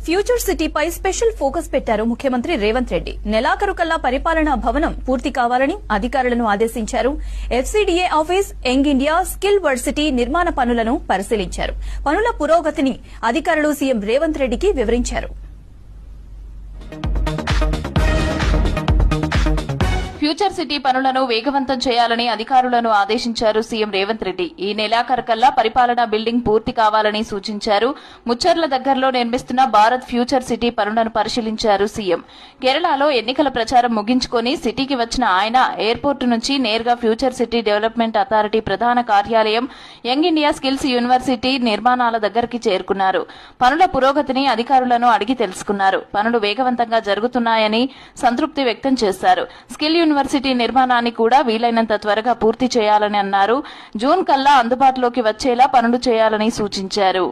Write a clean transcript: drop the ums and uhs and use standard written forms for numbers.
Future సిటీపై special focus పెట్టారు ముఖ్యమంత్రి రేవంత్ రెడ్డి. నెలాఖరు కల్లా పరిపాలనా భవనం పూర్తి కావాలని అధికారులను ఆదేశించారు. FCDA office, young India, skill varsity నిర్మాణ పనులను పరిశీలించారు. పనుల పురోగతిని అధికారులు సీఎం రేవంత్ రెడ్డికి వివరించారు. ఫ్యూచర్ సిటీ పనులను వేగవంతం చేయాలని అధికారులను ఆదేశించారు సీఎం రేవంత్ రెడ్డి. ఈ నెలాఖరుకల్లా పరిపాలనా బిల్డింగ్ పూర్తి కావాలని సూచించారు. ముచ్చర్ల దగ్గరలో నిర్మిస్తున్న భారత్ ఫ్యూచర్ సిటీ పనులను పరిశీలించారు సీఎం. కేరళలో ఎన్నికల ప్రచారం ముగించుకుని సిటీకి వచ్చిన ఆయన ఎయిర్పోర్టు నుంచి నేరుగా ఫ్యూచర్ సిటీ డెవలప్మెంట్ అథారిటీ ప్రధాన కార్యాలయం, యంగ్ ఇండియా స్కిల్స్ యూనివర్సిటీ నిర్మాణాల దగ్గరికి చేరుకున్నారు. పనుల పురోగతిని అధికారులను అడిగి తెలుసుకున్నారు. పనులు వేగవంతంగా జరుగుతున్నాయని సంతృప్తి వ్యక్తం చేశారు. స్కిల్ యూనివర్సిటీ నిర్మాణాన్ని కూడా వీలైనంత త్వరగా పూర్తి చేయాలని అన్నారు. జూన్ కల్లా అందుబాటులోకి వచ్చేలా పనులు చేయాలని సూచించారు.